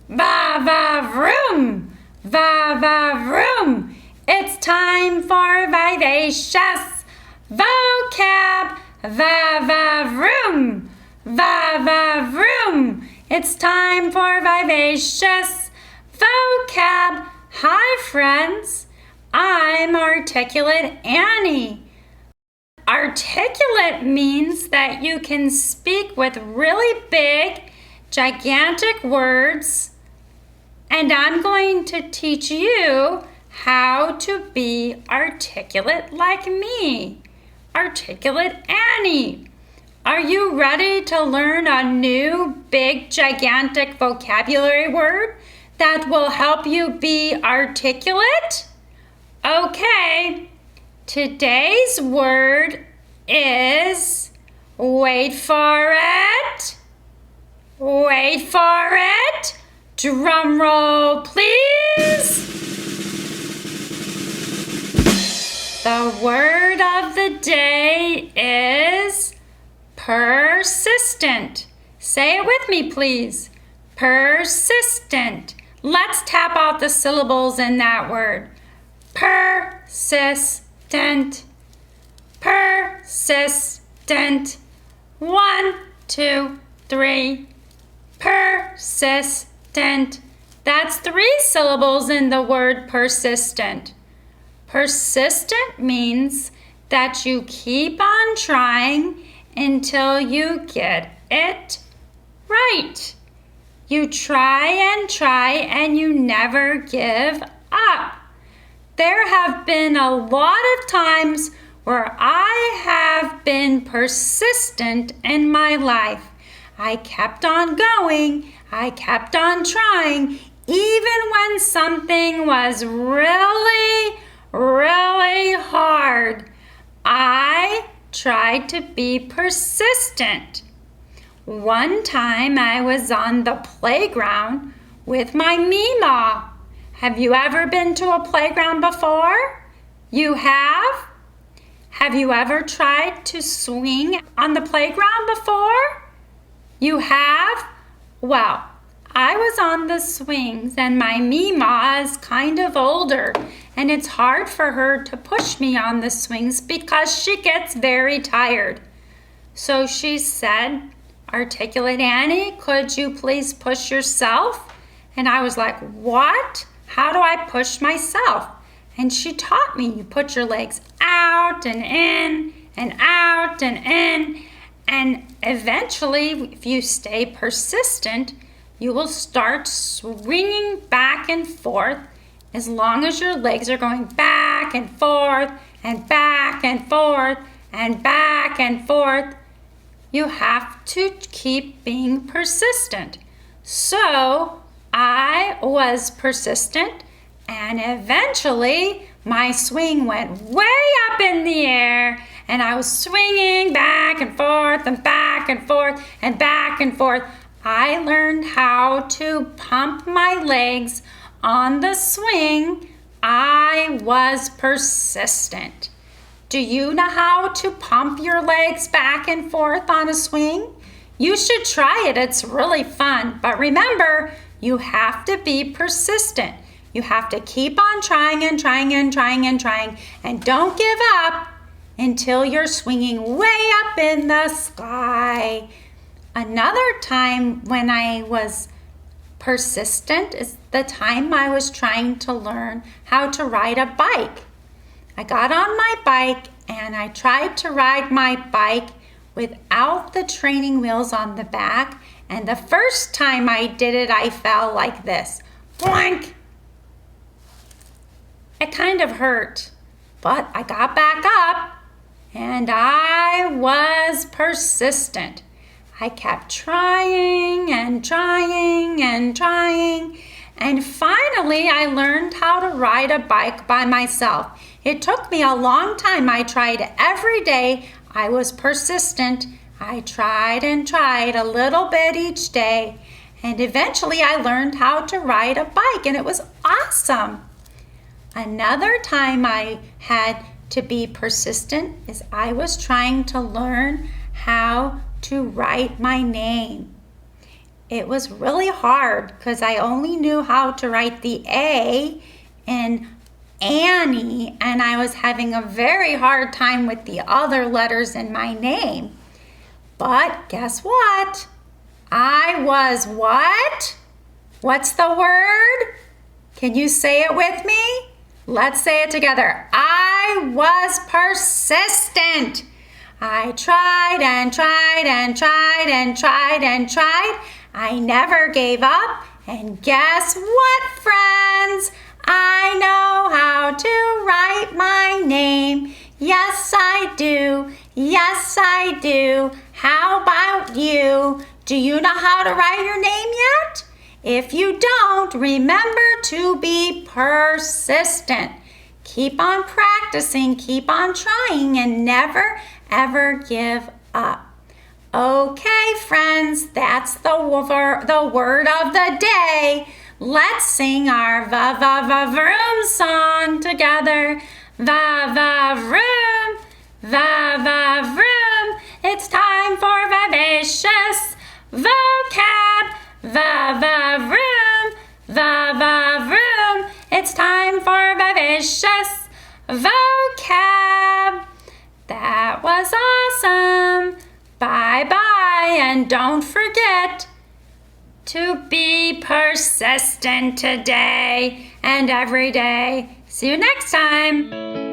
Va va vroom, va va vroom. It's time for Vivacious Vocab. Va va vroom, va va vroom. It's time for Vivacious Vocab. Hi friends, I'm Articulate Annie. Articulate means that you can speak with really big, gigantic words, and I'm going to teach you how to be articulate like me. Articulate Annie. Are you ready to learn a new, big, gigantic vocabulary word that will help you be articulate? Okay. Today's word is, wait for it, wait for it, drum roll please. The word of the day is persistent. Say it with me please. Persistent. Let's tap out the syllables in that word. Persistent. Persistent. 1, 2, 3. Persistent. That's 3 syllables in the word persistent. Persistent means that you keep on trying until you get it right. You try and you never give up. There have been a lot of times where I have been persistent in my life. I kept on going, I kept on trying, even when something was really hard. I tried to be persistent. One time I was on the playground with my Meemaw. Have you ever been to a playground before? You have? Have you ever tried to swing on the playground before? You have? Well, I was on the swings and my Meemaw is kind of older and it's hard for her to push me on the swings because she gets very tired. So she said, Articulate Annie, could you please push yourself? And I was like, what? How do I push myself? And she taught me, you put your legs out and in and out and in. And eventually, if you stay persistent, you will start swinging back and forth as long as your legs are going back and forth and back and forth and back and forth. You have to keep being persistent. So I was persistent and eventually my swing went way up in the air and I was swinging back and forth and back and forth and back and forth. I learned how to pump my legs on the swing. I was persistent. Do you know how to pump your legs back and forth on a swing? You should try it. It's really fun. But remember, you have to be persistent. You have to keep on trying and trying and trying and trying. And don't give up until you're swinging way up in the sky. Another time when I was persistent is the time I was trying to learn how to ride a bike. I got on my bike and I tried to ride my bike without the training wheels on the back. And the first time I did it, I fell like this. Boink! It kind of hurt, but I got back up and I was persistent. I kept trying and trying and trying, and finally I learned how to ride a bike by myself. It took me a long time. I tried every day. I was persistent. I tried and tried a little bit each day, and eventually I learned how to ride a bike, and it was awesome. Another time I had to be persistent is I was trying to learn how to write my name. It was really hard because I only knew how to write the A in Annie, and I was having a very hard time with the other letters in my name. But guess what? I was what? What's the word? Can you say it with me? Let's say it together. I was persistent. I tried and tried and tried and tried and tried. I never gave up. And guess what, friends? I know how to write my name. Yes, I do. Yes, I do. How about you? Do you know how to write your name yet? If you don't, remember to be persistent. Keep on practicing, keep on trying, and never, ever give up. Okay, friends, that's the word of the day. Let's sing our va-va-va-vroom song together. Va-va-vroom, va-va-vroom. It's time for Vivacious Vocab. Va-va-vroom, va-va-vroom. It's time for Vivacious Vocab. That was awesome. Bye-bye, and don't forget to be persistent today and every day. See you next time.